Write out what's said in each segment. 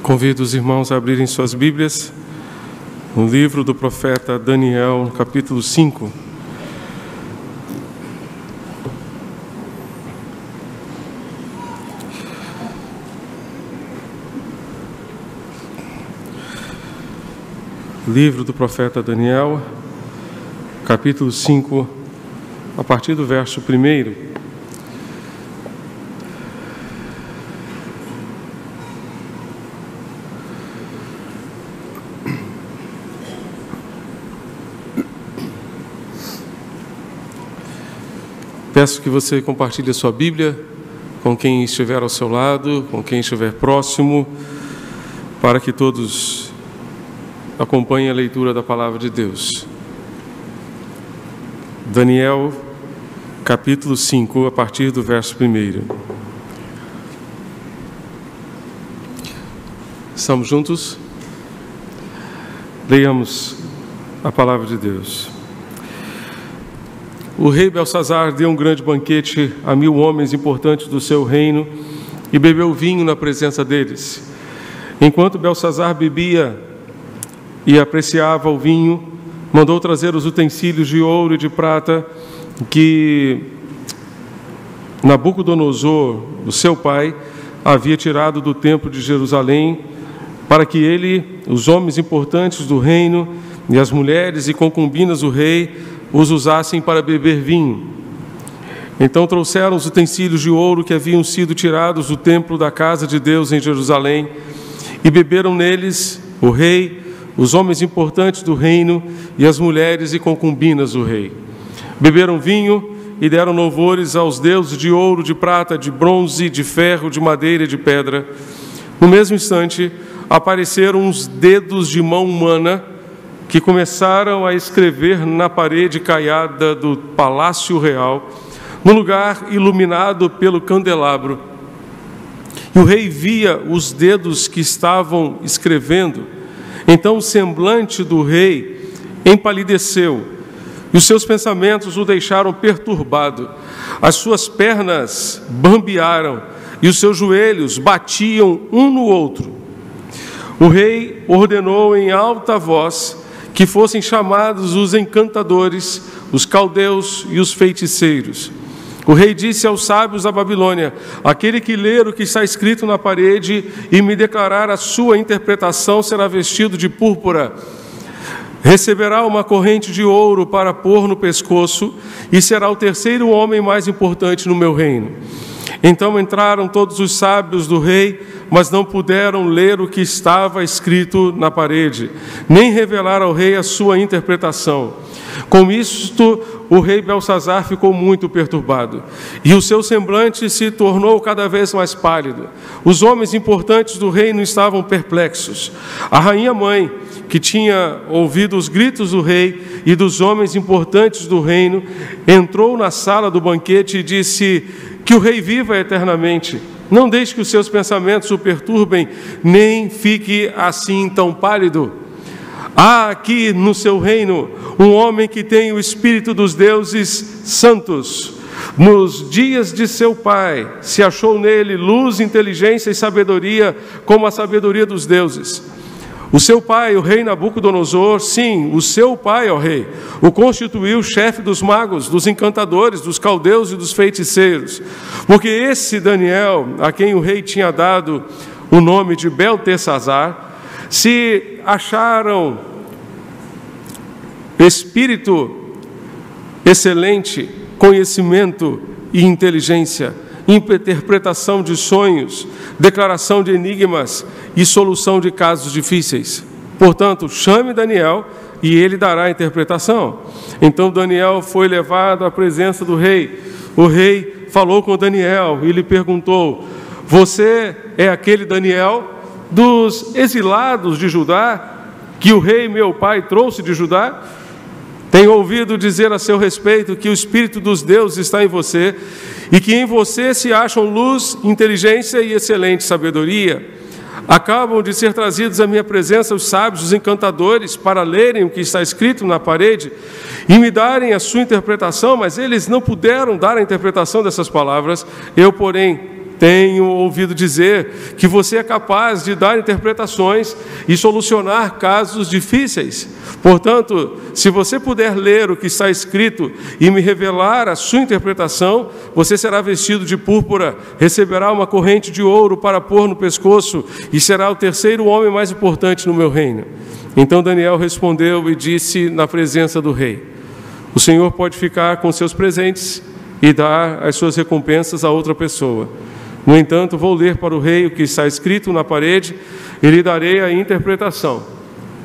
Convido os irmãos a abrirem suas Bíblias no livro do profeta Daniel, no capítulo 5. Livro do profeta Daniel, capítulo 5, a partir do verso 1. Peço que você compartilhe a sua Bíblia com quem estiver ao seu lado, com quem estiver próximo, para que todos acompanhem a leitura da Palavra de Deus. Daniel, capítulo 5, a partir do verso 1. Estamos juntos? Leiamos a Palavra de Deus. O rei Belsazar deu um grande banquete a 1000 homens importantes do seu reino e bebeu vinho na presença deles. Enquanto Belsazar bebia e apreciava o vinho, mandou trazer os utensílios de ouro e de prata que Nabucodonosor, o seu pai, havia tirado do templo de Jerusalém, para que ele, os homens importantes do reino e as mulheres e concubinas do rei os usassem para beber vinho. Então trouxeram os utensílios de ouro que haviam sido tirados do templo da casa de Deus em Jerusalém e beberam neles o rei, os homens importantes do reino e as mulheres e concubinas do rei. Beberam vinho e deram louvores aos deuses de ouro, de prata, de bronze, de ferro, de madeira e de pedra. No mesmo instante, apareceram uns dedos de mão humana que começaram a escrever na parede caiada do palácio real, no lugar iluminado pelo candelabro. E o rei via os dedos que estavam escrevendo. Então o semblante do rei empalideceu, e os seus pensamentos o deixaram perturbado. As suas pernas bambearam, e os seus joelhos batiam um no outro. O rei ordenou em alta voz que fossem chamados os encantadores, os caldeus e os feiticeiros. O rei disse aos sábios da Babilônia: aquele que ler o que está escrito na parede e me declarar a sua interpretação será vestido de púrpura. Receberá uma corrente de ouro para pôr no pescoço e será o terceiro homem mais importante no meu reino. Então entraram todos os sábios do rei, mas não puderam ler o que estava escrito na parede, nem revelar ao rei a sua interpretação. Com isto, o rei Belsazar ficou muito perturbado, e o seu semblante se tornou cada vez mais pálido. Os homens importantes do reino estavam perplexos. A rainha-mãe, que tinha ouvido os gritos do rei e dos homens importantes do reino, entrou na sala do banquete e disse: que o rei viva eternamente. Não deixe que os seus pensamentos o perturbem, nem fique assim tão pálido. Há aqui no seu reino um homem que tem o espírito dos deuses santos. Nos dias de seu pai se achou nele luz, inteligência e sabedoria, como a sabedoria dos deuses. O seu pai, o rei Nabucodonosor, sim, o seu pai, ó rei, o constituiu chefe dos magos, dos encantadores, dos caldeus e dos feiticeiros. Porque esse Daniel, a quem o rei tinha dado o nome de Beltesazar, se acharam espírito excelente, conhecimento e inteligência, interpretação de sonhos, declaração de enigmas e solução de casos difíceis. Portanto, chame Daniel e ele dará a interpretação. Então Daniel foi levado à presença do rei. O rei falou com Daniel e lhe perguntou: você é aquele Daniel dos exilados de Judá, que o rei meu pai trouxe de Judá? Tenho ouvido dizer a seu respeito que o Espírito dos deuses está em você e que em você se acham luz, inteligência e excelente sabedoria. Acabam de ser trazidos à minha presença os sábios, os encantadores, para lerem o que está escrito na parede e me darem a sua interpretação, mas eles não puderam dar a interpretação dessas palavras. Eu, porém, tenho ouvido dizer que você é capaz de dar interpretações e solucionar casos difíceis. Portanto, se você puder ler o que está escrito e me revelar a sua interpretação, você será vestido de púrpura, receberá uma corrente de ouro para pôr no pescoço e será o terceiro homem mais importante no meu reino. Então Daniel respondeu e disse na presença do rei: o Senhor pode ficar com seus presentes e dar as suas recompensas a outra pessoa. No entanto, vou ler para o rei o que está escrito na parede e lhe darei a interpretação.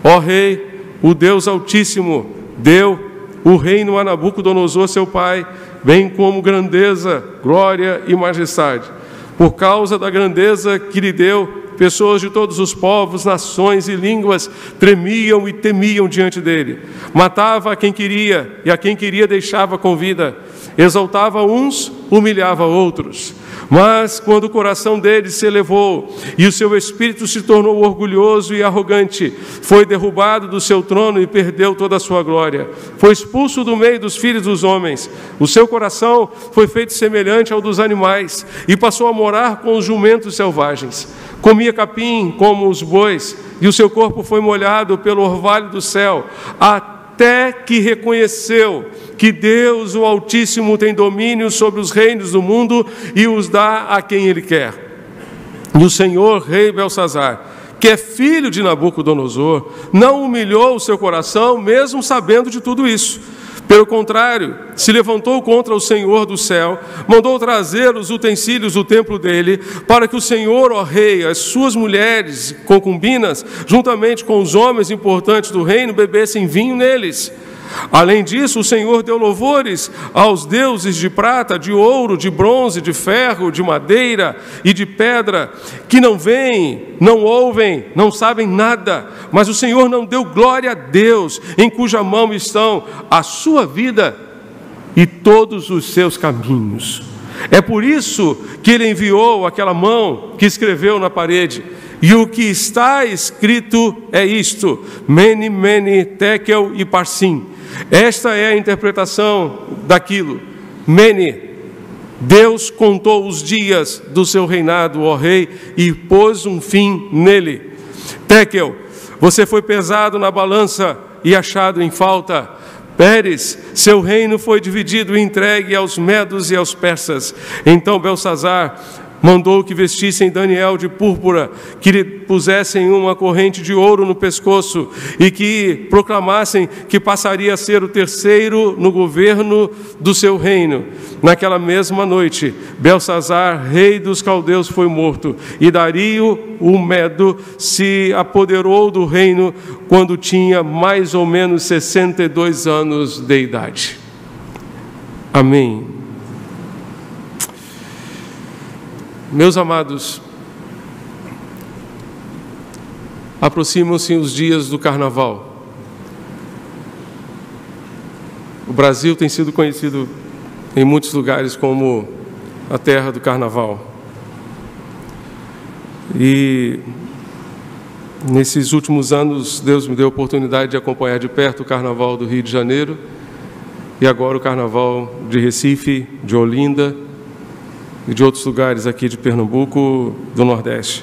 Ó rei, o Deus Altíssimo deu o reino a Nabucodonosor, seu pai, bem como grandeza, glória e majestade. Por causa da grandeza que lhe deu, pessoas de todos os povos, nações e línguas tremiam e temiam diante dele. Matava a quem queria e a quem queria deixava com vida. Exaltava uns, humilhava outros. Mas quando o coração dele se elevou e o seu espírito se tornou orgulhoso e arrogante, foi derrubado do seu trono e perdeu toda a sua glória. Foi expulso do meio dos filhos dos homens. O seu coração foi feito semelhante ao dos animais e passou a morar com os jumentos selvagens. Comia capim como os bois e o seu corpo foi molhado pelo orvalho do céu, até que reconheceu que Deus, o Altíssimo, tem domínio sobre os reinos do mundo e os dá a quem Ele quer. E o Senhor, rei Belsazar, que é filho de Nabucodonosor, não humilhou o seu coração, mesmo sabendo de tudo isso. Pelo contrário, se levantou contra o Senhor do céu, mandou trazer os utensílios do templo dele, para que o Senhor, ó rei, as suas mulheres concubinas, juntamente com os homens importantes do reino, bebessem vinho neles. Além disso, o Senhor deu louvores aos deuses de prata, de ouro, de bronze, de ferro, de madeira e de pedra, que não veem, não ouvem, não sabem nada, mas o Senhor não deu glória a Deus, em cuja mão estão a sua vida e todos os seus caminhos. É por isso que ele enviou aquela mão que escreveu na parede. E o que está escrito é isto: Mene, Mene, Tekel e Parsim. Esta é a interpretação daquilo. Mene, Deus contou os dias do seu reinado, ó rei, e pôs um fim nele. Tekel, você foi pesado na balança e achado em falta. Pérez, seu reino foi dividido e entregue aos medos e aos persas. Então Belsazar mandou que vestissem Daniel de púrpura, que lhe pusessem uma corrente de ouro no pescoço e que proclamassem que passaria a ser o terceiro no governo do seu reino. Naquela mesma noite, Belsazar, rei dos caldeus, foi morto, e Dario, o Medo, se apoderou do reino quando tinha mais ou menos 62 anos de idade. Amém. Meus amados, aproximam-se os dias do Carnaval. O Brasil tem sido conhecido em muitos lugares como a terra do Carnaval. E nesses últimos anos, Deus me deu a oportunidade de acompanhar de perto o Carnaval do Rio de Janeiro e agora o Carnaval de Recife, de Olinda e de outros lugares aqui de Pernambuco, do Nordeste.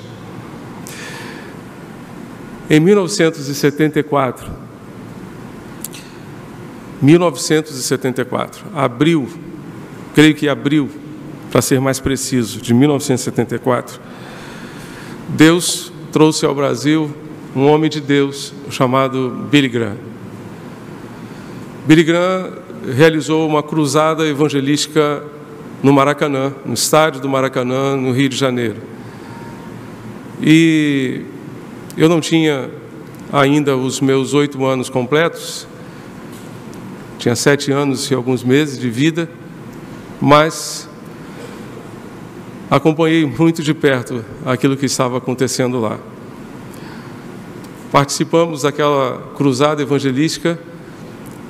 Em 1974, abril, creio que abril, para ser mais preciso, de 1974, Deus trouxe ao Brasil um homem de Deus chamado Billy Graham. Billy Graham realizou uma cruzada evangelística no Maracanã, no estádio do Maracanã, no Rio de Janeiro. E eu não tinha ainda os meus 8 anos completos, tinha 7 anos e alguns meses de vida, mas acompanhei muito de perto aquilo que estava acontecendo lá. Participamos daquela cruzada evangelística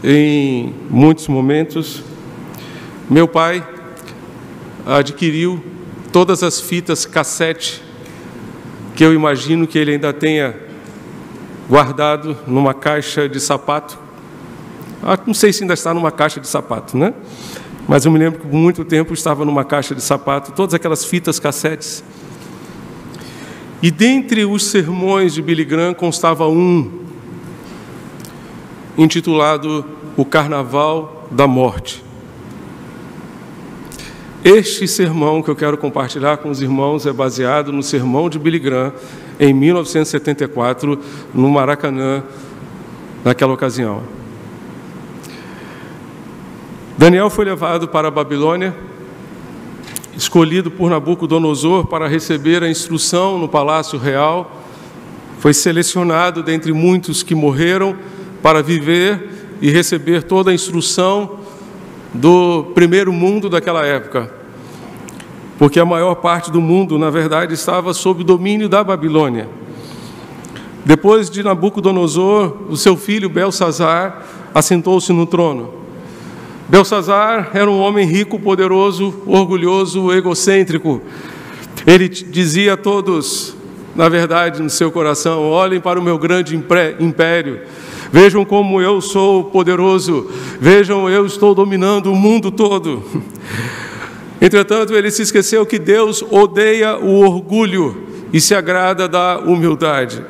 em muitos momentos. Meu pai adquiriu todas as fitas cassete que eu imagino que ele ainda tenha guardado numa caixa de sapato. Não sei se ainda está numa caixa de sapato, né? mas eu me lembro que por muito tempo estava numa caixa de sapato, todas aquelas fitas cassetes. E dentre os sermões de Billy Graham constava um, intitulado O Carnaval da Morte. Este sermão que eu quero compartilhar com os irmãos é baseado no sermão de Billy Graham, em 1974, no Maracanã, naquela ocasião. Daniel foi levado para a Babilônia, escolhido por Nabucodonosor para receber a instrução no Palácio Real. Foi selecionado dentre muitos que morreram para viver e receber toda a instrução do primeiro mundo daquela época. Porque a maior parte do mundo, na verdade, estava sob o domínio da Babilônia. Depois de Nabucodonosor, o seu filho Belsazar assentou-se no trono. Belsazar era um homem rico, poderoso, orgulhoso, egocêntrico. Ele dizia a todos, na verdade, no seu coração: olhem para o meu grande império, vejam como eu sou poderoso, vejam, eu estou dominando o mundo todo. Entretanto, ele se esqueceu que Deus odeia o orgulho e se agrada da humildade.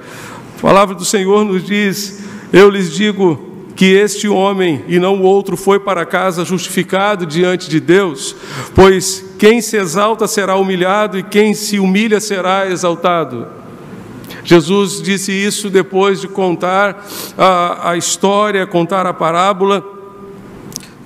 A palavra do Senhor nos diz: eu lhes digo que este homem e não o outro foi para casa justificado diante de Deus, pois quem se exalta será humilhado e quem se humilha será exaltado. Jesus disse isso depois de contar a história, contar a parábola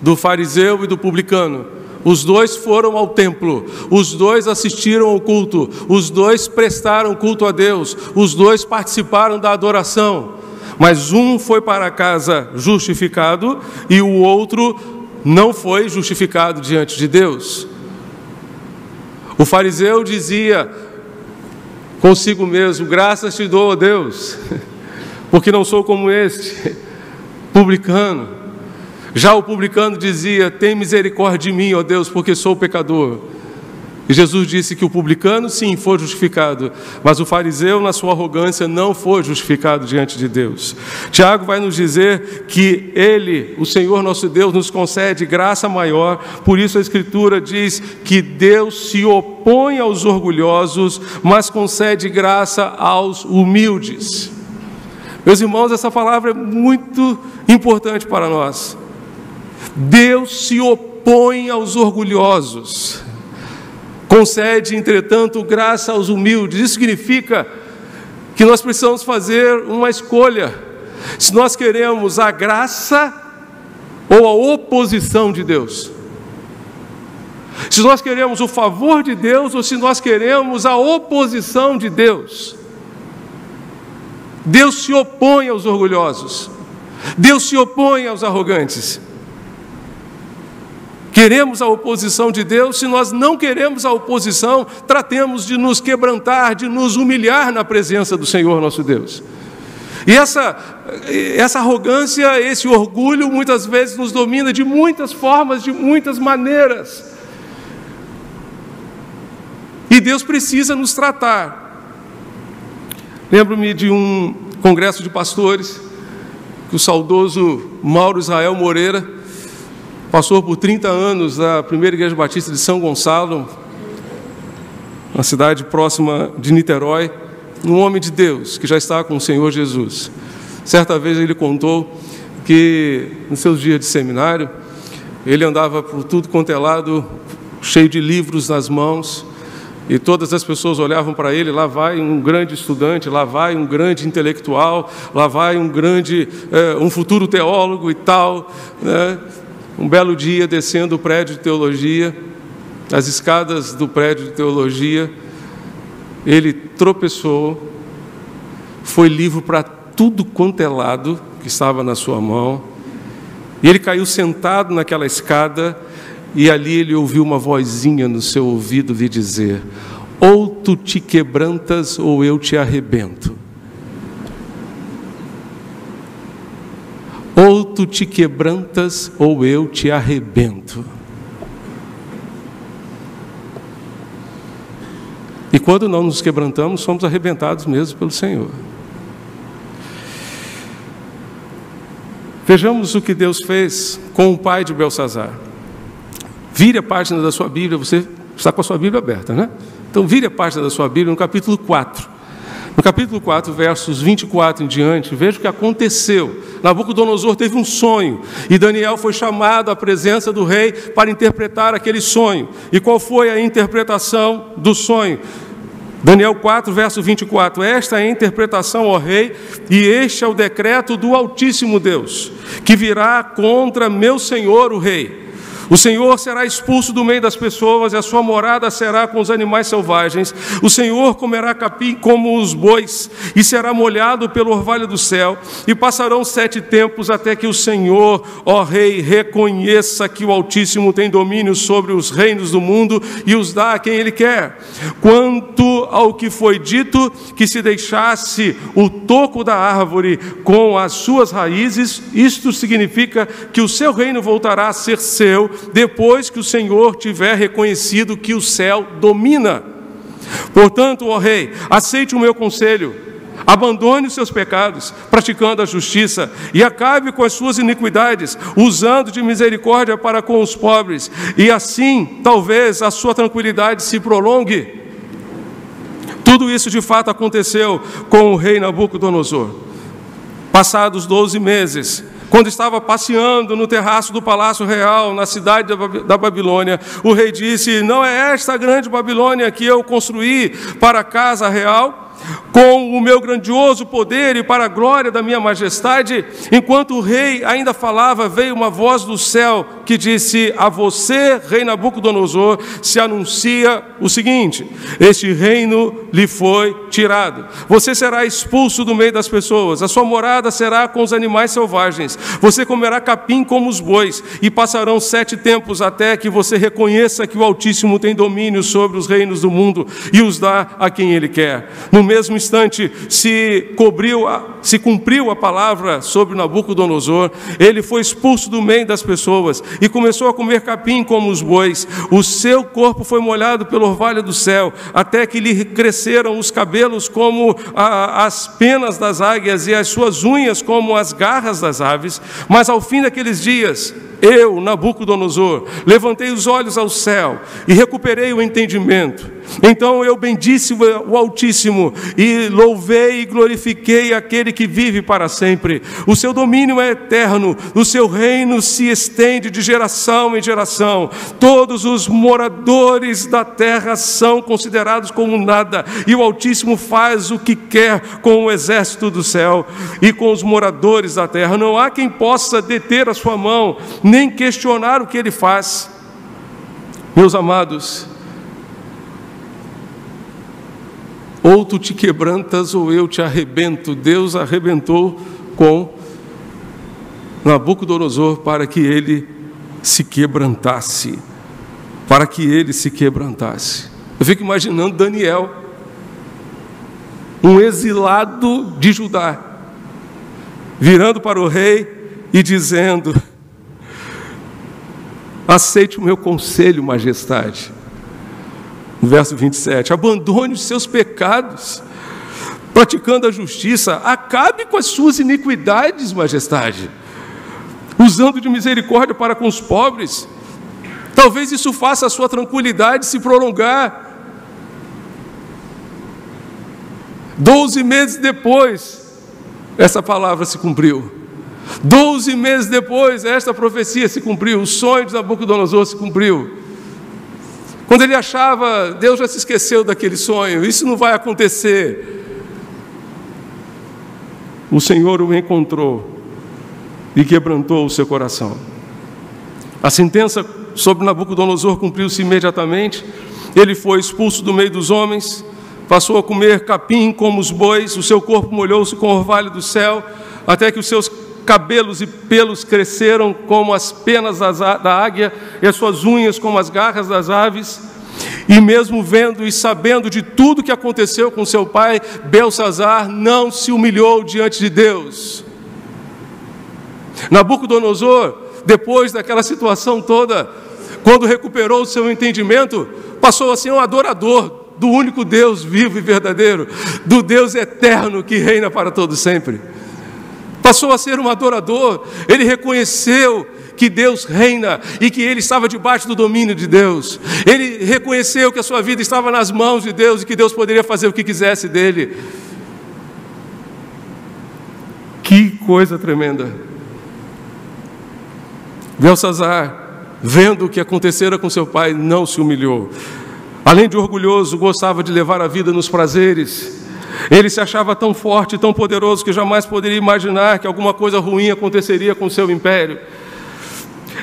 do fariseu e do publicano. Os dois foram ao templo, os dois assistiram ao culto, os dois prestaram culto a Deus, os dois participaram da adoração, mas um foi para casa justificado e o outro não foi justificado diante de Deus. O fariseu dizia consigo mesmo: graças te dou, ó Deus, porque não sou como este publicano. Já o publicano dizia: tem misericórdia de mim, ó Deus, porque sou pecador. E Jesus disse que o publicano, sim, foi justificado, mas o fariseu, na sua arrogância, não foi justificado diante de Deus. Tiago vai nos dizer que Ele, o Senhor nosso Deus, nos concede graça maior. Por isso a Escritura diz que Deus se opõe aos orgulhosos, mas concede graça aos humildes. Meus irmãos, essa palavra é muito importante para nós. Deus se opõe aos orgulhosos, concede, entretanto, graça aos humildes. Isso significa que nós precisamos fazer uma escolha: se nós queremos a graça ou a oposição de Deus, se nós queremos o favor de Deus ou se nós queremos a oposição de Deus. Deus se opõe aos orgulhosos, Deus se opõe aos arrogantes. Queremos a oposição de Deus? Se nós não queremos a oposição, tratemos de nos quebrantar, de nos humilhar na presença do Senhor nosso Deus. E essa arrogância, esse orgulho, muitas vezes nos domina de muitas formas, de muitas maneiras. E Deus precisa nos tratar. Lembro-me de um congresso de pastores, que o saudoso Mauro Israel Moreira, pastor por 30 anos da Primeira Igreja Batista de São Gonçalo, uma cidade próxima de Niterói, um homem de Deus que já está com o Senhor Jesus. Certa vez ele contou que nos seus dias de seminário, ele andava por tudo quanto é lado, cheio de livros nas mãos, e todas as pessoas olhavam para ele: lá vai um grande estudante, lá vai um grande intelectual, lá vai um futuro teólogo e tal, né? Um belo dia, descendo o prédio de teologia, as escadas do prédio de teologia, ele tropeçou, foi livro para tudo quanto é lado que estava na sua mão, e ele caiu sentado naquela escada, e ali ele ouviu uma vozinha no seu ouvido lhe dizer: ou tu te quebrantas ou eu te arrebento. Ou tu te quebrantas ou eu te arrebento. E quando não nos quebrantamos, somos arrebentados mesmo pelo Senhor. Vejamos o que Deus fez com o pai de Belsazar. Vire a página da sua Bíblia, você está com a sua Bíblia aberta, né? Então, vire a página da sua Bíblia no capítulo 4. No capítulo 4, versos 24 em diante, veja o que aconteceu. Nabucodonosor teve um sonho, e Daniel foi chamado à presença do rei para interpretar aquele sonho. E qual foi a interpretação do sonho? Daniel 4, verso 24, esta é a interpretação, ó rei, e este é o decreto do Altíssimo Deus, que virá contra meu senhor, o rei. O Senhor será expulso do meio das pessoas, e a sua morada será com os animais selvagens. O Senhor comerá capim como os bois, e será molhado pelo orvalho do céu. E passarão 7 tempos até que o Senhor, ó Rei, reconheça que o Altíssimo tem domínio sobre os reinos do mundo e os dá a quem Ele quer. Quanto ao que foi dito, que se deixasse o toco da árvore com as suas raízes, isto significa que o seu reino voltará a ser seu, depois que o Senhor tiver reconhecido que o céu domina. Portanto, ó rei, aceite o meu conselho, abandone os seus pecados, praticando a justiça, e acabe com as suas iniquidades, usando de misericórdia para com os pobres, e assim, talvez, a sua tranquilidade se prolongue. Tudo isso de fato aconteceu com o rei Nabucodonosor. Passados 12 meses, quando estava passeando no terraço do Palácio Real, na cidade da Babilônia, o rei disse: não é esta a grande Babilônia que eu construí para a casa real? Com o meu grandioso poder e para a glória da minha majestade? Enquanto o rei ainda falava, veio uma voz do céu que disse: a você, rei Nabucodonosor, se anuncia o seguinte: este reino lhe foi tirado. Você será expulso do meio das pessoas, a sua morada será com os animais selvagens. Você comerá capim como os bois, e passarão 7 tempos até que você reconheça que o Altíssimo tem domínio sobre os reinos do mundo e os dá a quem Ele quer. No mesmo instante se cumpriu a palavra sobre Nabucodonosor. Ele foi expulso do meio das pessoas e começou a comer capim como os bois. O seu corpo foi molhado pelo orvalho do céu, até que lhe cresceram os cabelos como as penas das águias e as suas unhas como as garras das aves. Mas ao fim daqueles dias, eu, Nabucodonosor, levantei os olhos ao céu e recuperei o entendimento. Então eu bendisse o Altíssimo e louvei e glorifiquei aquele que vive para sempre. O seu domínio é eterno, o seu reino se estende de geração em geração. Todos os moradores da terra são considerados como nada, e o Altíssimo faz o que quer com o exército do céu e com os moradores da terra. Não há quem possa deter a sua mão, nem questionar o que Ele faz. Meus amados, ou tu te quebrantas ou eu te arrebento. Deus arrebentou com Nabucodonosor para que ele se quebrantasse. Para que ele se quebrantasse. Eu fico imaginando Daniel, um exilado de Judá, virando para o rei e dizendo: aceite o meu conselho, majestade. No verso 27, abandone os seus pecados, praticando a justiça, acabe com as suas iniquidades, majestade, usando de misericórdia para com os pobres. Talvez isso faça a sua tranquilidade se prolongar. 12 meses depois, essa palavra se cumpriu. 12 meses depois, esta profecia se cumpriu. O sonho de Nabucodonosor se cumpriu. Quando ele achava, Deus já se esqueceu daquele sonho, isso não vai acontecer. O Senhor o encontrou e quebrantou o seu coração. A sentença sobre Nabucodonosor cumpriu-se imediatamente. Ele foi expulso do meio dos homens, passou a comer capim como os bois, o seu corpo molhou-se com o orvalho do céu, até que os seus cabelos e pelos cresceram como as penas da águia, e as suas unhas como as garras das aves. E mesmo vendo e sabendo de tudo que aconteceu com seu pai, Belsazar não se humilhou diante de Deus. Nabucodonosor, depois daquela situação toda, quando recuperou o seu entendimento, passou a ser um adorador do único Deus vivo e verdadeiro, do Deus eterno que reina para todo sempre. Passou a ser um adorador. Ele reconheceu que Deus reina e que ele estava debaixo do domínio de Deus. Ele reconheceu que a sua vida estava nas mãos de Deus e que Deus poderia fazer o que quisesse dele. Que coisa tremenda! Belsazar, vendo o que acontecera com seu pai, não se humilhou. Além de orgulhoso, gostava de levar a vida nos prazeres. Ele se achava tão forte, tão poderoso, que jamais poderia imaginar que alguma coisa ruim aconteceria com seu império.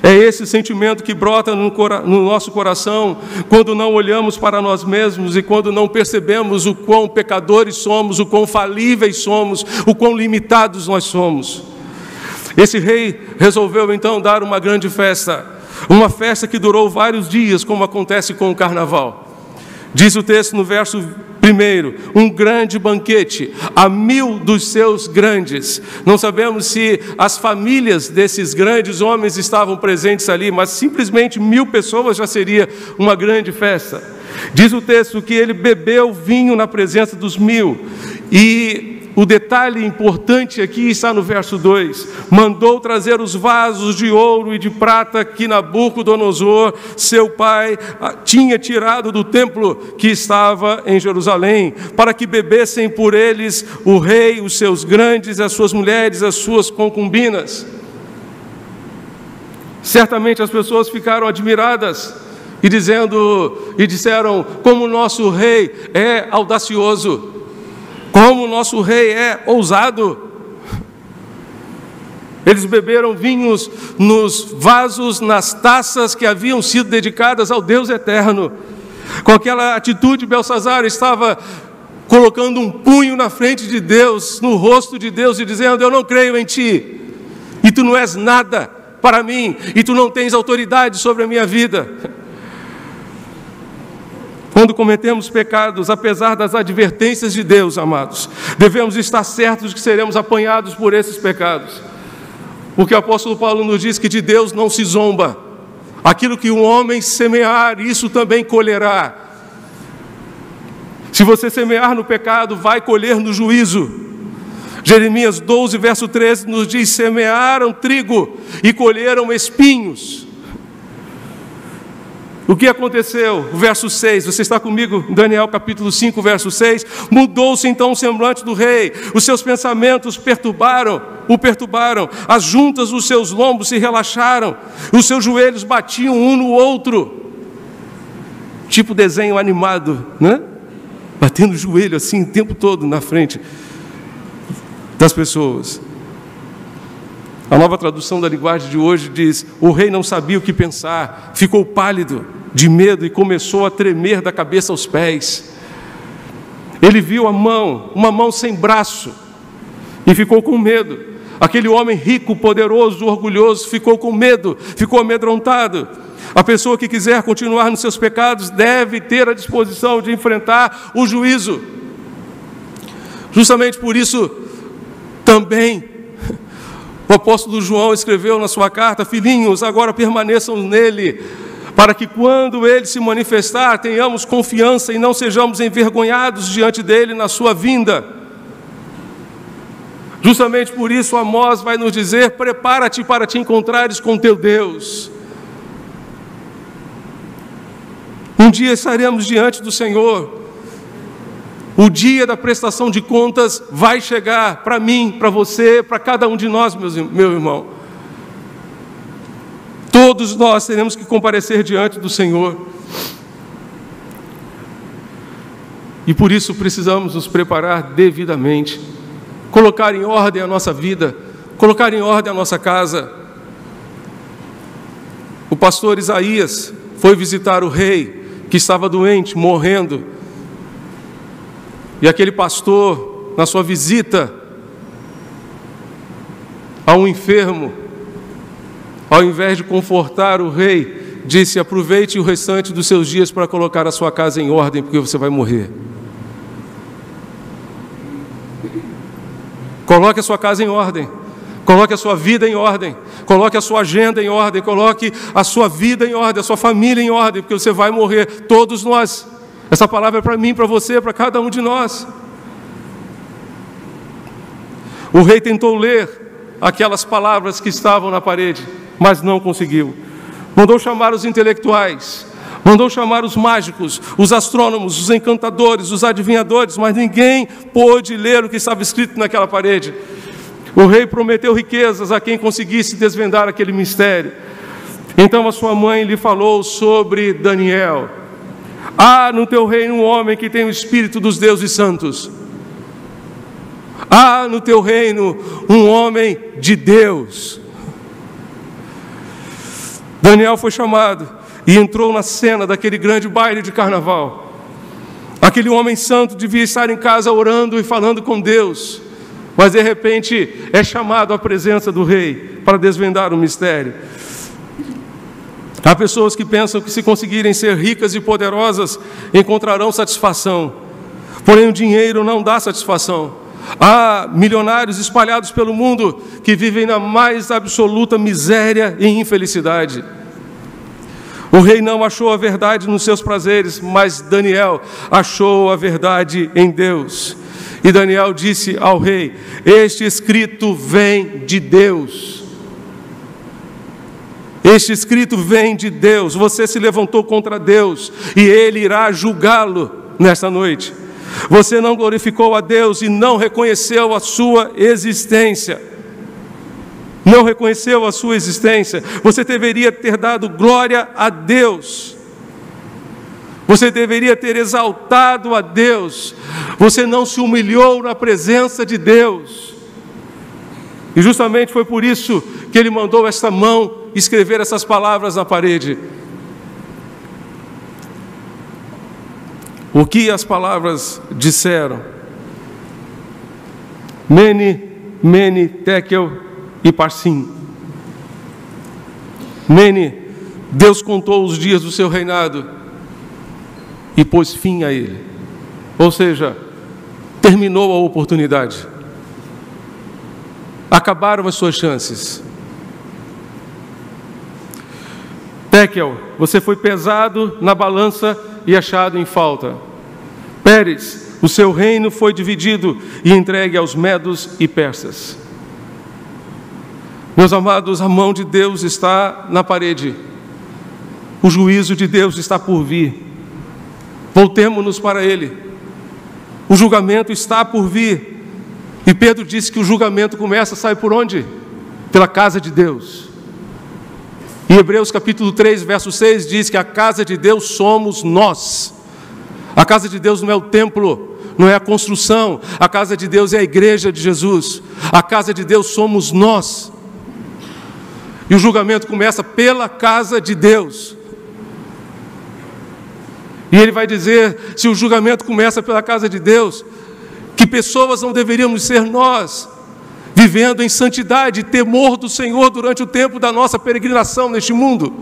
É esse sentimento que brota no nosso coração quando não olhamos para nós mesmos e quando não percebemos o quão pecadores somos, o quão falíveis somos, o quão limitados nós somos. Esse rei resolveu então dar uma grande festa, uma festa que durou vários dias, como acontece com o carnaval. Diz o texto no verso 1, um grande banquete, a 1000 dos seus grandes. Não sabemos se as famílias desses grandes homens estavam presentes ali, mas simplesmente 1000 pessoas já seria uma grande festa. Diz o texto que ele bebeu vinho na presença dos 1000. E o detalhe importante aqui está no verso 2. Mandou trazer os vasos de ouro e de prata que Nabucodonosor, seu pai, tinha tirado do templo que estava em Jerusalém, para que bebessem por eles o rei, os seus grandes, as suas mulheres, as suas concubinas. Certamente as pessoas ficaram admiradas e disseram: como o nosso rei é audacioso, como o nosso rei é ousado. Eles beberam vinhos nos vasos, nas taças que haviam sido dedicadas ao Deus eterno. Com aquela atitude, Belsazar estava colocando um punho na frente de Deus, no rosto de Deus, e dizendo: eu não creio em ti, e tu não és nada para mim, e tu não tens autoridade sobre a minha vida. Quando cometemos pecados, apesar das advertências de Deus, amados, devemos estar certos de que seremos apanhados por esses pecados. Porque o apóstolo Paulo nos diz que de Deus não se zomba. Aquilo que um homem semear, isso também colherá. Se você semear no pecado, vai colher no juízo. Jeremias 12, verso 13 nos diz: semearam trigo e colheram espinhos. O que aconteceu? O verso 6, você está comigo? Daniel capítulo 5, verso 6. Mudou-se então o semblante do rei, os seus pensamentos o perturbaram, as juntas dos seus lombos se relaxaram, os seus joelhos batiam um no outro. Tipo desenho animado, né? Batendo o joelho assim o tempo todo na frente das pessoas. A nova tradução da linguagem de hoje diz: o rei não sabia o que pensar, ficou pálido de medo e começou a tremer da cabeça aos pés. Ele viu uma mão sem braço, e ficou com medo. Aquele homem rico, poderoso, orgulhoso, ficou com medo, ficou amedrontado. A pessoa que quiser continuar nos seus pecados deve ter a disposição de enfrentar o juízo. Justamente por isso, também, o apóstolo João escreveu na sua carta: filhinhos, agora permaneçam nele, para que quando ele se manifestar, tenhamos confiança e não sejamos envergonhados diante dele na sua vinda. Justamente por isso, Amós vai nos dizer: prepara-te para te encontrares com teu Deus. Um dia estaremos diante do Senhor. O dia da prestação de contas vai chegar para mim, para você, para cada um de nós, meu irmão. Todos nós teremos que comparecer diante do Senhor. E por isso precisamos nos preparar devidamente, colocar em ordem a nossa vida, colocar em ordem a nossa casa. O pastor Isaías foi visitar o rei que estava doente, morrendo. E aquele pastor, na sua visita a um enfermo, ao invés de confortar o rei, disse: aproveite o restante dos seus dias para colocar a sua casa em ordem, porque você vai morrer. Coloque a sua casa em ordem, coloque a sua vida em ordem, coloque a sua agenda em ordem, coloque a sua vida em ordem, a sua família em ordem, porque você vai morrer, todos nós. Essa palavra é para mim, para você, para cada um de nós. O rei tentou ler aquelas palavras que estavam na parede, mas não conseguiu. Mandou chamar os intelectuais, mandou chamar os mágicos, os astrônomos, os encantadores, os adivinhadores, mas ninguém pôde ler o que estava escrito naquela parede. O rei prometeu riquezas a quem conseguisse desvendar aquele mistério. Então a sua mãe lhe falou sobre Daniel. Há no teu reino um homem que tem o espírito dos deuses santos. Há no teu reino um homem de Deus. Daniel foi chamado e entrou na cena daquele grande baile de carnaval. Aquele homem santo devia estar em casa orando e falando com Deus, mas de repente é chamado à presença do rei para desvendar o mistério. Há pessoas que pensam que se conseguirem ser ricas e poderosas, encontrarão satisfação. Porém, o dinheiro não dá satisfação. Há milionários espalhados pelo mundo que vivem na mais absoluta miséria e infelicidade. O rei não achou a verdade nos seus prazeres, mas Daniel achou a verdade em Deus. E Daniel disse ao rei: este escrito vem de Deus. Este escrito vem de Deus. Você se levantou contra Deus e Ele irá julgá-lo nesta noite. Você não glorificou a Deus e não reconheceu a sua existência. Não reconheceu a sua existência. Você deveria ter dado glória a Deus. Você deveria ter exaltado a Deus. Você não se humilhou na presença de Deus. E justamente foi por isso que Ele mandou esta mão escrever essas palavras na parede. O que as palavras disseram? Mene, Mene, Tekel e Parsim. Mene, Deus contou os dias do seu reinado e pôs fim a ele. Ou seja, terminou a oportunidade. Acabaram as suas chances. Tekel, você foi pesado na balança e achado em falta. Pérez, o seu reino foi dividido e entregue aos medos e persas. Meus amados, a mão de Deus está na parede. O juízo de Deus está por vir. Voltemo-nos para Ele. O julgamento está por vir. E Pedro disse que o julgamento começa, sabe por onde? Pela casa de Deus. Em Hebreus capítulo 3, verso 6, diz que a casa de Deus somos nós. A casa de Deus não é o templo, não é a construção. A casa de Deus é a igreja de Jesus. A casa de Deus somos nós. E o julgamento começa pela casa de Deus. E ele vai dizer, se o julgamento começa pela casa de Deus, que pessoas não deveríamos ser nós, vivendo em santidade e temor do Senhor durante o tempo da nossa peregrinação neste mundo.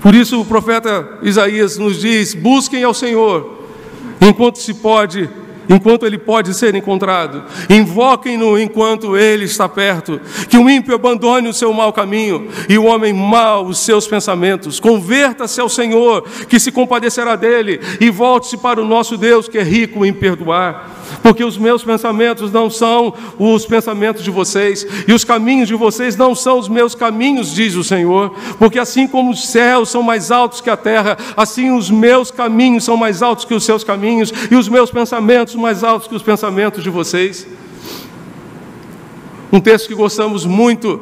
Por isso o profeta Isaías nos diz: busquem ao Senhor enquanto Ele pode ser encontrado. Invoquem-no enquanto Ele está perto. Que o ímpio abandone o seu mau caminho e o homem mau os seus pensamentos. Converta-se ao Senhor, que se compadecerá dele, e volte-se para o nosso Deus, que é rico em perdoar. Porque os meus pensamentos não são os pensamentos de vocês, e os caminhos de vocês não são os meus caminhos, diz o Senhor. Porque assim como os céus são mais altos que a terra, assim os meus caminhos são mais altos que os seus caminhos, e os meus pensamentos mais altos que os pensamentos de vocês. Um texto que gostamos muito,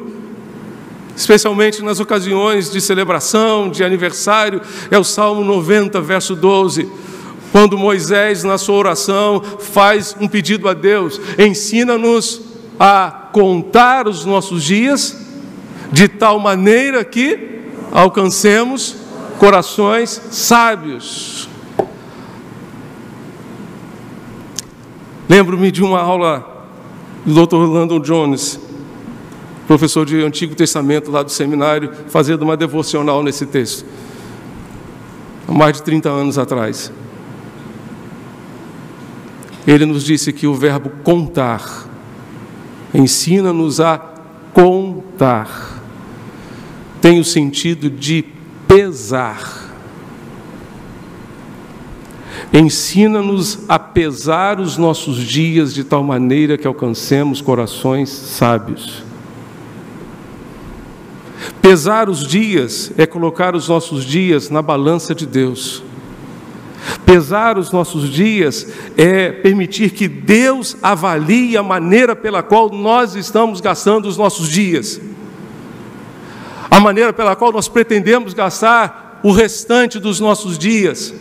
especialmente nas ocasiões de celebração, de aniversário, é o Salmo 90, verso 12. Quando Moisés, na sua oração, faz um pedido a Deus: ensina-nos a contar os nossos dias, de tal maneira que alcancemos corações sábios. Lembro-me de uma aula do Dr. Landon Jones, professor de Antigo Testamento lá do seminário, fazendo uma devocional nesse texto, há mais de 30 anos atrás. Ele nos disse que o verbo contar ensina-nos a contar, tem o sentido de pesar. Ensina-nos a pesar os nossos dias de tal maneira que alcancemos corações sábios. Pesar os dias é colocar os nossos dias na balança de Deus. Pesar os nossos dias é permitir que Deus avalie a maneira pela qual nós estamos gastando os nossos dias. A maneira pela qual nós pretendemos gastar o restante dos nossos dias.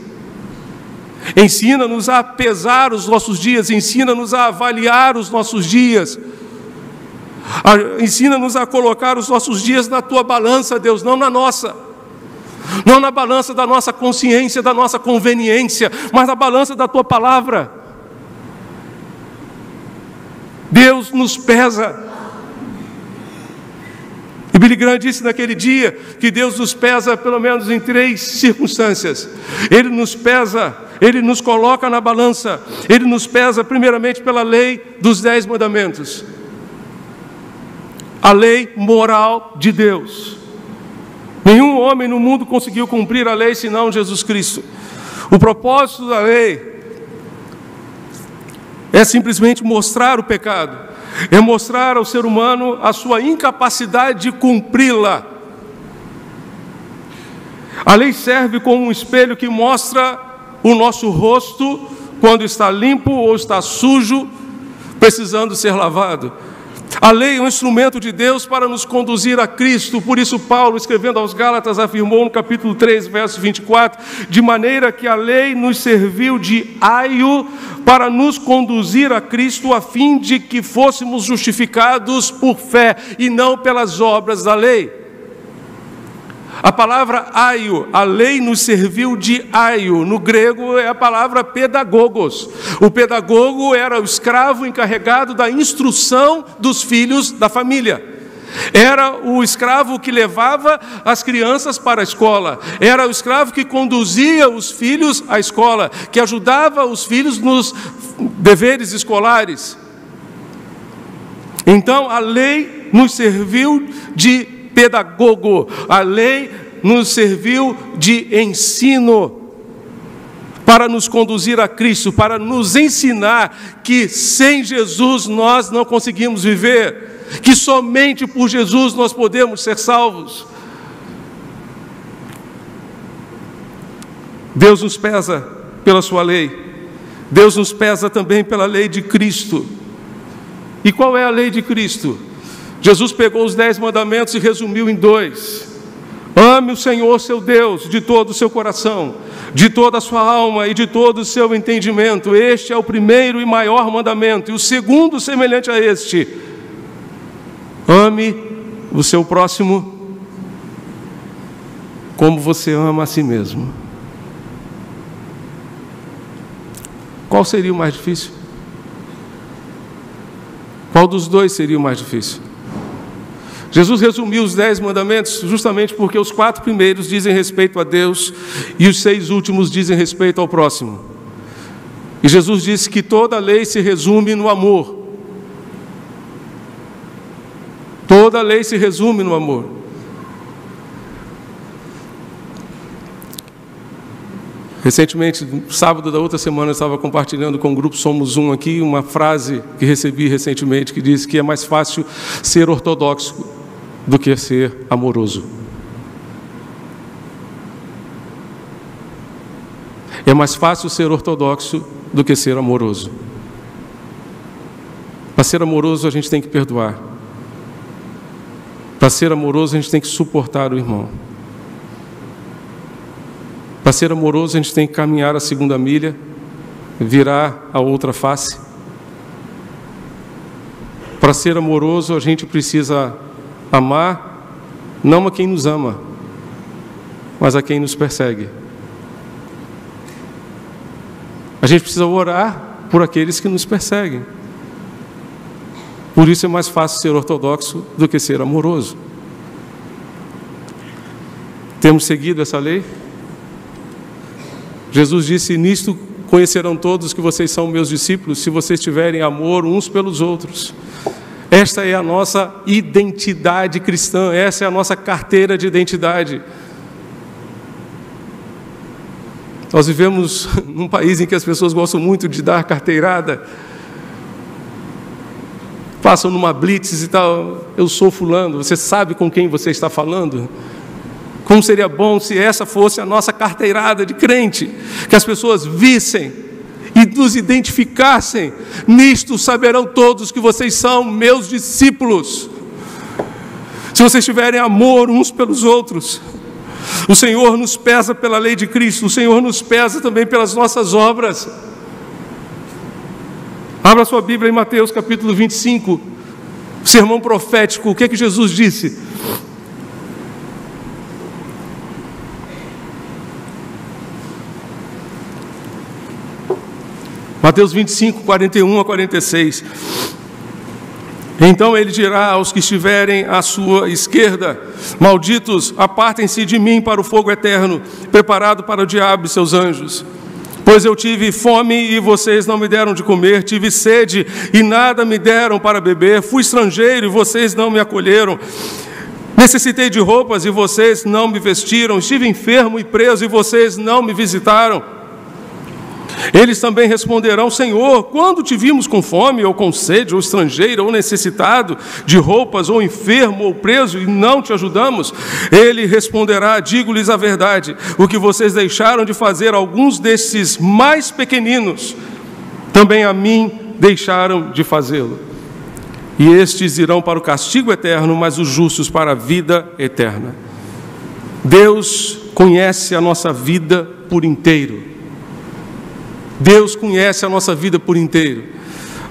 Ensina-nos a pesar os nossos dias, ensina-nos a avaliar os nossos dias. Ensina-nos a colocar os nossos dias na tua balança, Deus, não na nossa. Não na balança da nossa consciência, da nossa conveniência, mas na balança da tua palavra. Deus nos pesa. E Billy Graham disse naquele dia que Deus nos pesa pelo menos em 3 circunstâncias. Ele nos pesa, Ele nos coloca na balança. Ele nos pesa primeiramente pela lei dos 10 mandamentos. A lei moral de Deus. Nenhum homem no mundo conseguiu cumprir a lei senão Jesus Cristo. O propósito da lei é simplesmente mostrar o pecado, é mostrar ao ser humano a sua incapacidade de cumpri-la. A lei serve como um espelho que mostra o nosso rosto quando está limpo ou está sujo, precisando ser lavado. A lei é um instrumento de Deus para nos conduzir a Cristo. Por isso Paulo, escrevendo aos Gálatas, afirmou no capítulo 3, verso 24, de maneira que a lei nos serviu de aio para nos conduzir a Cristo, a fim de que fôssemos justificados por fé e não pelas obras da lei. A palavra aio, a lei nos serviu de aio, no grego é a palavra pedagogos. O pedagogo era o escravo encarregado da instrução dos filhos da família. Era o escravo que levava as crianças para a escola. Era o escravo que conduzia os filhos à escola, que ajudava os filhos nos deveres escolares. Então a lei nos serviu de pedagogo, a lei nos serviu de ensino para nos conduzir a Cristo, para nos ensinar que sem Jesus nós não conseguimos viver, que somente por Jesus nós podemos ser salvos. Deus nos pesa pela sua lei, Deus nos pesa também pela lei de Cristo. E qual é a lei de Cristo? Jesus pegou os 10 mandamentos e resumiu em 2. Ame o Senhor seu Deus de todo o seu coração, de toda a sua alma e de todo o seu entendimento. Este é o primeiro e maior mandamento. E o segundo, semelhante a este: ame o seu próximo como você ama a si mesmo. Qual seria o mais difícil? Qual dos dois seria o mais difícil? Jesus resumiu os 10 mandamentos justamente porque os 4 primeiros dizem respeito a Deus e os 6 últimos dizem respeito ao próximo. E Jesus disse que toda a lei se resume no amor. Toda a lei se resume no amor. Recentemente, no sábado da outra semana, eu estava compartilhando com o grupo Somos Um aqui uma frase que recebi recentemente que diz que é mais fácil ser ortodoxo do que ser amoroso. É mais fácil ser ortodoxo do que ser amoroso. Para ser amoroso a gente tem que perdoar. Para ser amoroso a gente tem que suportar o irmão. Para ser amoroso a gente tem que caminhar a segunda milha, virar a outra face. Para ser amoroso a gente precisa amar não a quem nos ama, mas a quem nos persegue. A gente precisa orar por aqueles que nos perseguem. Por isso é mais fácil ser ortodoxo do que ser amoroso. Temos seguido essa lei? Jesus disse: nisto conhecerão todos que vocês são meus discípulos, se vocês tiverem amor uns pelos outros. Esta é a nossa identidade cristã, essa é a nossa carteira de identidade. Nós vivemos num país em que as pessoas gostam muito de dar carteirada. Passam numa blitz e tal, eu sou fulano, você sabe com quem você está falando? Como seria bom se essa fosse a nossa carteirada de crente, que as pessoas vissem e nos identificassem. Nisto saberão todos que vocês são meus discípulos, se vocês tiverem amor uns pelos outros. O Senhor nos pesa pela lei de Cristo, o Senhor nos pesa também pelas nossas obras. Abra sua Bíblia em Mateus capítulo 25, sermão profético. O que é que Jesus disse? Mateus 25, 41 a 46. Então ele dirá aos que estiverem à sua esquerda: malditos, apartem-se de mim para o fogo eterno, preparado para o diabo e seus anjos. Pois eu tive fome e vocês não me deram de comer, tive sede e nada me deram para beber, fui estrangeiro e vocês não me acolheram, necessitei de roupas e vocês não me vestiram, estive enfermo e preso e vocês não me visitaram. Eles também responderão: Senhor, quando te vimos com fome, ou com sede, ou estrangeiro, ou necessitado de roupas, ou enfermo, ou preso, e não te ajudamos? Ele responderá: digo-lhes a verdade, o que vocês deixaram de fazer alguns desses mais pequeninos, também a mim deixaram de fazê-lo. E estes irão para o castigo eterno, mas os justos para a vida eterna. Deus conhece a nossa vida por inteiro. Deus conhece a nossa vida por inteiro.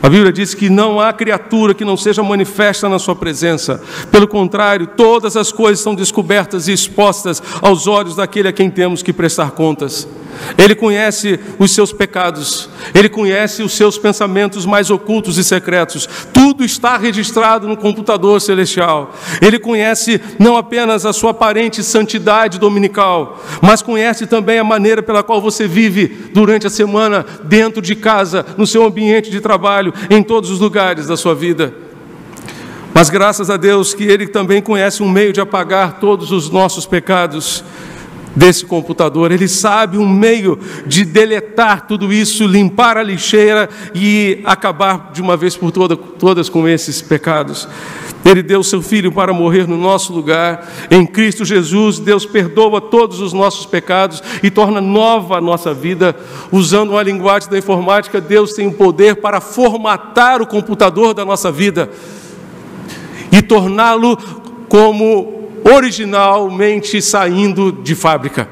A Bíblia diz que não há criatura que não seja manifesta na sua presença. Pelo contrário, todas as coisas são descobertas e expostas aos olhos daquele a quem temos que prestar contas. Ele conhece os seus pecados, Ele conhece os seus pensamentos mais ocultos e secretos. Tudo está registrado no computador celestial. Ele conhece não apenas a sua aparente santidade dominical, mas conhece também a maneira pela qual você vive durante a semana, dentro de casa, no seu ambiente de trabalho, em todos os lugares da sua vida. Mas graças a Deus que Ele também conhece um meio de apagar todos os nossos pecados desse computador. Ele sabe um meio de deletar tudo isso, limpar a lixeira e acabar de uma vez por todas com esses pecados. Ele deu o seu Filho para morrer no nosso lugar. Em Cristo Jesus, Deus perdoa todos os nossos pecados e torna nova a nossa vida. Usando uma linguagem da informática, Deus tem o poder para formatar o computador da nossa vida e torná-lo como originalmente saindo de fábrica.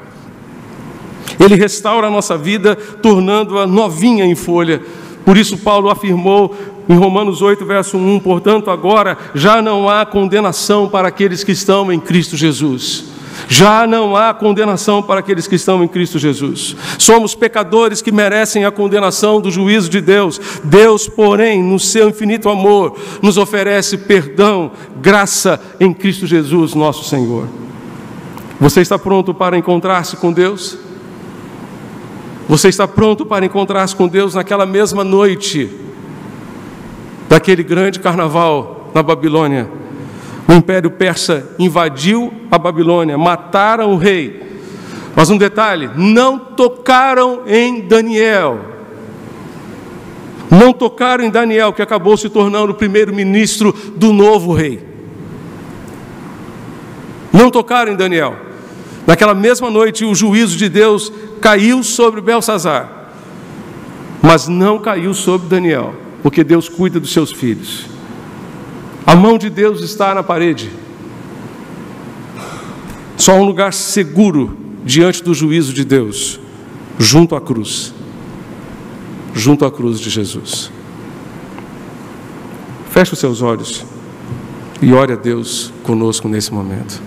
Ele restaura a nossa vida, tornando-a novinha em folha. Por isso Paulo afirmou em Romanos 8, verso 1, portanto agora já não há condenação para aqueles que estão em Cristo Jesus. Já não há condenação para aqueles que estão em Cristo Jesus. Somos pecadores que merecem a condenação do juízo de Deus. Deus, porém, no seu infinito amor, nos oferece perdão, graça em Cristo Jesus, nosso Senhor. Você está pronto para encontrar-se com Deus? Você está pronto para encontrar-se com Deus naquela mesma noite daquele grande carnaval na Babilônia? O Império Persa invadiu a Babilônia, mataram o rei. Mas um detalhe, não tocaram em Daniel. Não tocaram em Daniel, que acabou se tornando o primeiro-ministro do novo rei. Não tocaram em Daniel. Naquela mesma noite, o juízo de Deus caiu sobre Belsazar. Mas não caiu sobre Daniel, porque Deus cuida dos seus filhos. A mão de Deus está na parede. Só um lugar seguro diante do juízo de Deus, junto à cruz. Junto à cruz de Jesus. Feche os seus olhos e ore a Deus conosco nesse momento.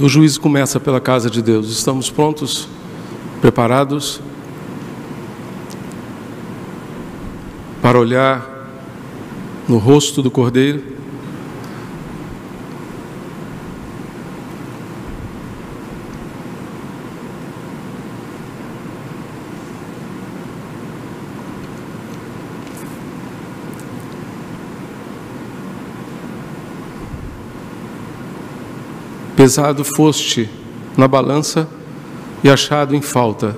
O juízo começa pela casa de Deus. Estamos prontos? Preparados? Para olhar no rosto do Cordeiro. Pesado foste na balança e achado em falta.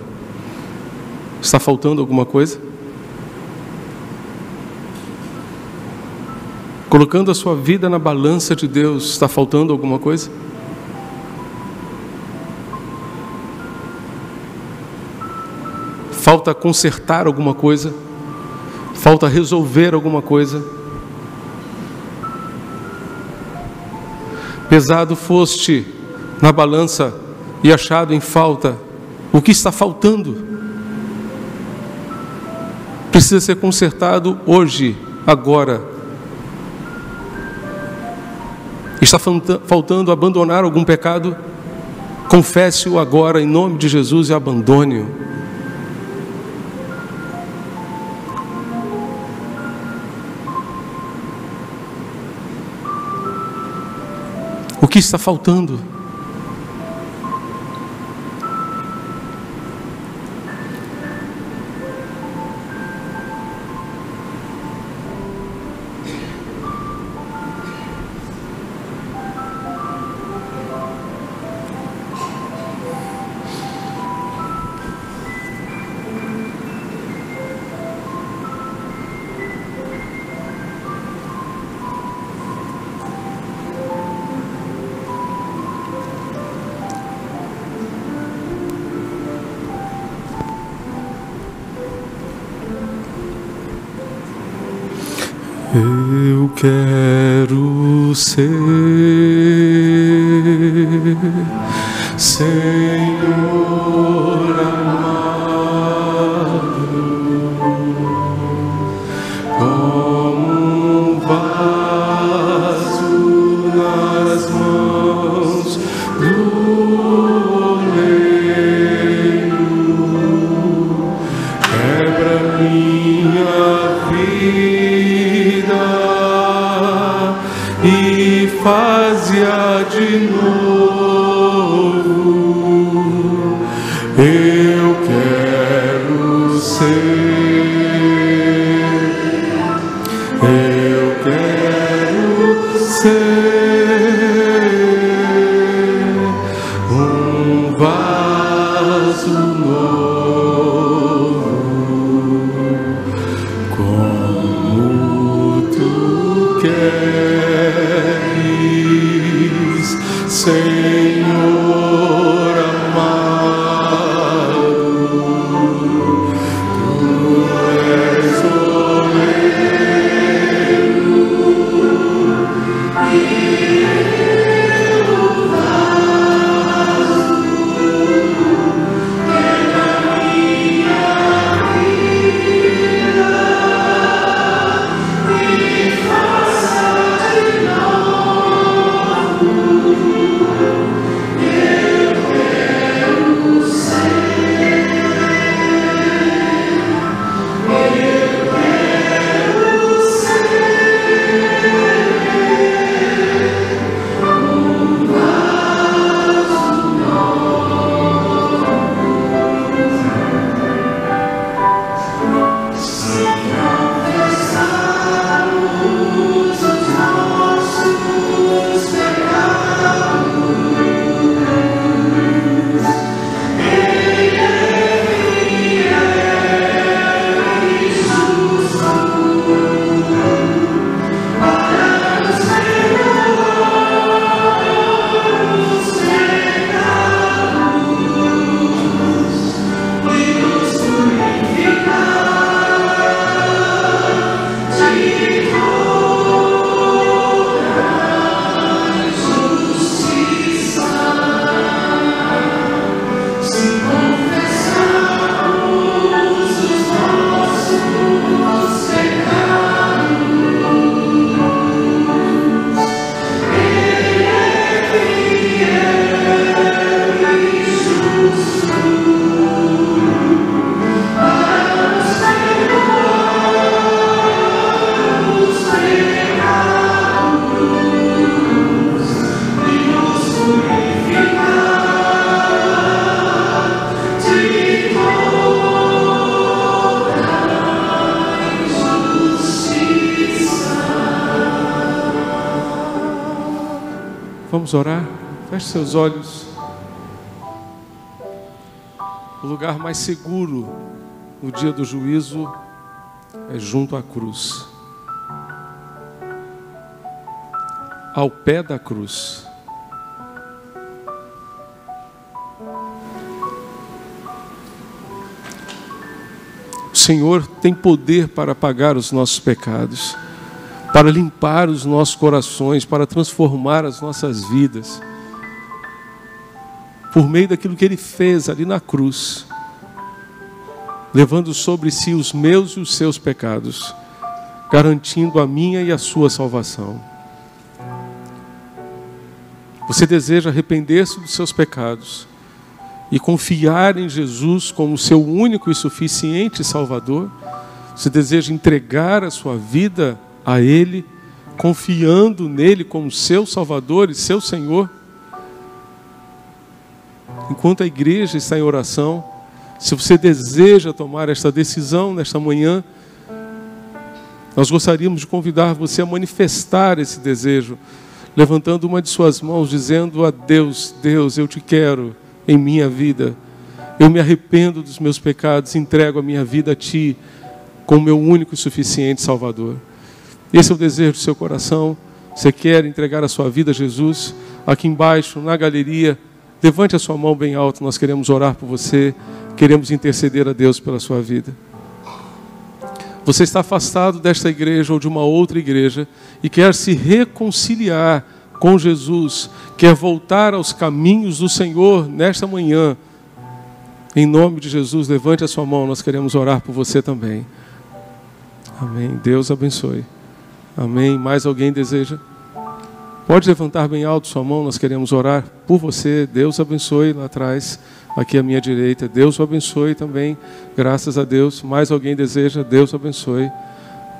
Está faltando alguma coisa? Colocando a sua vida na balança de Deus, está faltando alguma coisa? Falta consertar alguma coisa? Falta resolver alguma coisa? Pesado foste na balança e achado em falta. O que está faltando? Precisa ser consertado hoje, agora. Está faltando abandonar algum pecado? Confesse-o agora em nome de Jesus e abandone-o. O que está faltando? Eu quero ser, Senhor amado, como um vaso nas mãos do oleiro, quebra minha vida e faz-a de novo. Eu quero ser, eu quero ser um vaso novo, como tu queres, Senhor amado. Tu és oleiro e eu vaso, quebra minha vida e faça Vamos orar? Feche seus olhos. O lugar mais seguro no dia do juízo é junto à cruz. Ao pé da cruz. O Senhor tem poder para apagar os nossos pecados, para limpar os nossos corações, para transformar as nossas vidas, por meio daquilo que Ele fez ali na cruz, levando sobre si os meus e os seus pecados, garantindo a minha e a sua salvação. Você deseja arrepender-se dos seus pecados e confiar em Jesus como seu único e suficiente Salvador? Você deseja entregar a sua vida a Ele, confiando nele como seu Salvador e seu Senhor? Enquanto a igreja está em oração, se você deseja tomar esta decisão nesta manhã, nós gostaríamos de convidar você a manifestar esse desejo, levantando uma de suas mãos, dizendo a Deus: Deus, eu te quero em minha vida. Eu me arrependo dos meus pecados, entrego a minha vida a Ti, como meu único e suficiente Salvador. Esse é o desejo do seu coração. Você quer entregar a sua vida a Jesus? Aqui embaixo, na galeria, levante a sua mão bem alto. Nós queremos orar por você, queremos interceder a Deus pela sua vida. Você está afastado desta igreja ou de uma outra igreja e quer se reconciliar com Jesus, quer voltar aos caminhos do Senhor nesta manhã. Em nome de Jesus, levante a sua mão, nós queremos orar por você também. Amém. Deus abençoe. Amém. Mais alguém deseja? Pode levantar bem alto sua mão, nós queremos orar por você. Deus abençoe lá atrás, aqui à minha direita. Deus o abençoe também, graças a Deus. Mais alguém deseja? Deus abençoe.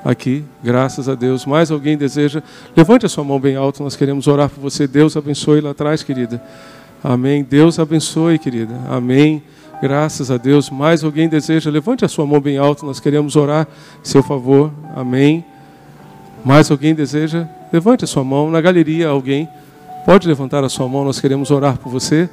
Aqui, graças a Deus. Mais alguém deseja? Levante a sua mão bem alto, nós queremos orar por você. Deus abençoe lá atrás, querida. Amém. Deus abençoe, querida. Amém. Graças a Deus. Mais alguém deseja? Levante a sua mão bem alto, nós queremos orar em seu favor. Amém. Mais alguém deseja? Levante a sua mão. Na galeria, alguém pode levantar a sua mão, nós queremos orar por você.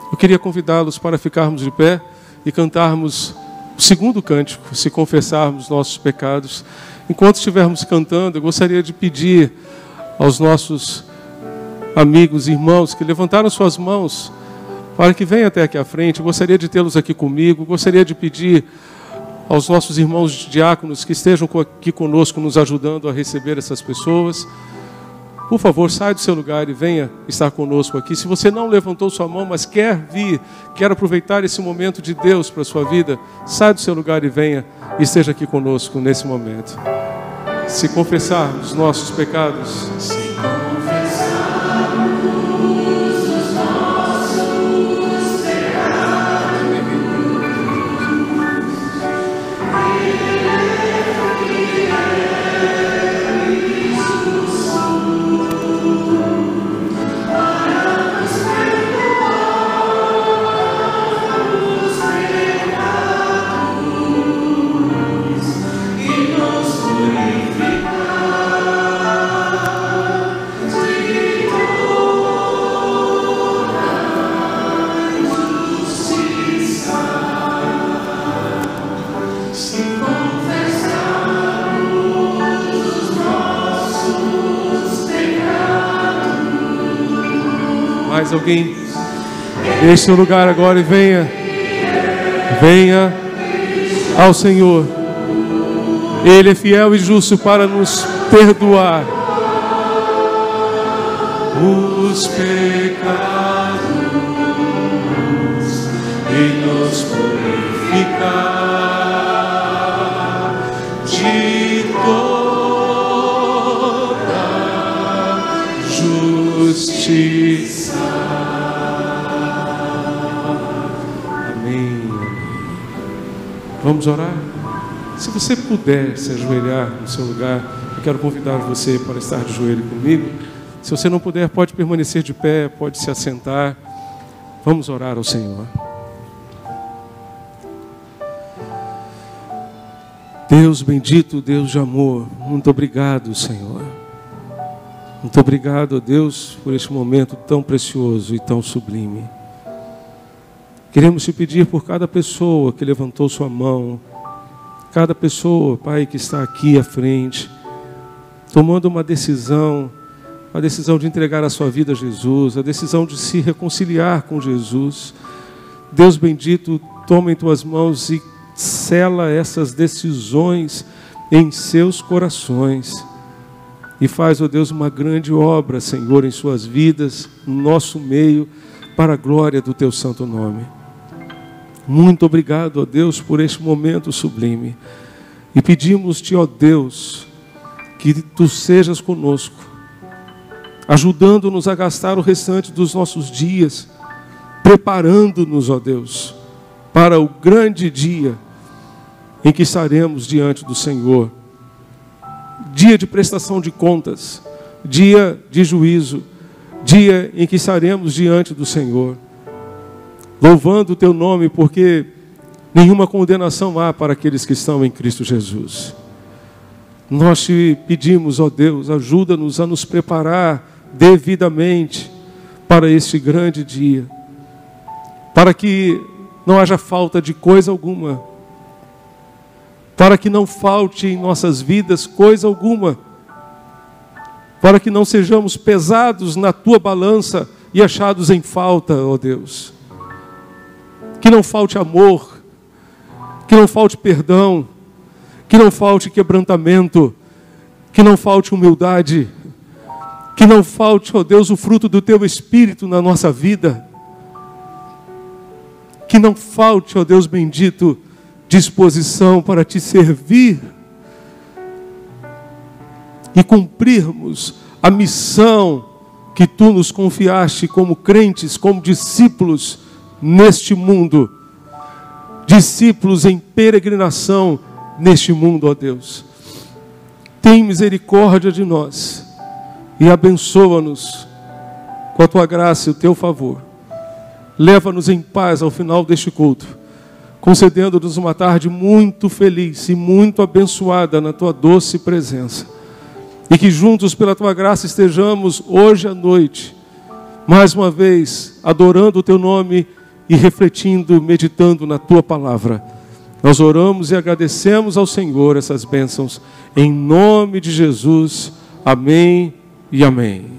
Eu queria convidá-los para ficarmos de pé e cantarmos o segundo cântico, se confessarmos nossos pecados. Enquanto estivermos cantando, eu gostaria de pedir aos nossos amigos e irmãos que levantaram suas mãos para que venham até aqui à frente. Eu gostaria de tê-los aqui comigo. Gostaria de pedir aos nossos irmãos diáconos que estejam aqui conosco, nos ajudando a receber essas pessoas. Por favor, saia do seu lugar e venha estar conosco aqui. Se você não levantou sua mão, mas quer vir, quer aproveitar esse momento de Deus para a sua vida, saia do seu lugar e venha e esteja aqui conosco nesse momento. Se confessarmos nossos pecados, mais alguém? Deixe seu lugar agora e venha. Venha ao Senhor. Ele é fiel e justo para nos perdoar os pecados e nos purificar de toda justiça. Vamos orar? Se você puder se ajoelhar no seu lugar, eu quero convidar você para estar de joelho comigo. Se você não puder, pode permanecer de pé, pode se assentar. Vamos orar ao Senhor. Deus bendito, Deus de amor, muito obrigado, Senhor. Muito obrigado, ó Deus, por este momento tão precioso e tão sublime. Queremos te pedir por cada pessoa que levantou sua mão, cada pessoa, Pai, que está aqui à frente, tomando uma decisão, a decisão de entregar a sua vida a Jesus, a decisão de se reconciliar com Jesus. Deus bendito, toma em tuas mãos e sela essas decisões em seus corações. E faz, ó Deus, uma grande obra, Senhor, em suas vidas, no nosso meio, para a glória do teu santo nome. Muito obrigado, ó Deus, por este momento sublime. E pedimos-te, ó Deus, que tu sejas conosco, ajudando-nos a gastar o restante dos nossos dias, preparando-nos, ó Deus, para o grande dia em que estaremos diante do Senhor. Dia de prestação de contas, dia de juízo, dia em que estaremos diante do Senhor, louvando o teu nome, porque nenhuma condenação há para aqueles que estão em Cristo Jesus. Nós te pedimos, ó Deus, ajuda-nos a nos preparar devidamente para este grande dia, para que não haja falta de coisa alguma, para que não falte em nossas vidas coisa alguma, para que não sejamos pesados na tua balança e achados em falta, ó Deus. Que não falte amor, que não falte perdão, que não falte quebrantamento, que não falte humildade, que não falte, ó Deus, o fruto do teu Espírito na nossa vida, que não falte, ó Deus bendito, disposição para te servir e cumprirmos a missão que tu nos confiaste como crentes, como discípulos neste mundo, discípulos em peregrinação neste mundo, ó Deus. Tem misericórdia de nós e abençoa-nos com a tua graça e o teu favor. Leva-nos em paz ao final deste culto, concedendo-nos uma tarde muito feliz e muito abençoada na tua doce presença. E que juntos, pela tua graça, estejamos hoje à noite, mais uma vez, adorando o teu nome e refletindo, meditando na tua palavra. Nós oramos e agradecemos ao Senhor essas bênçãos, em nome de Jesus. Amém e amém.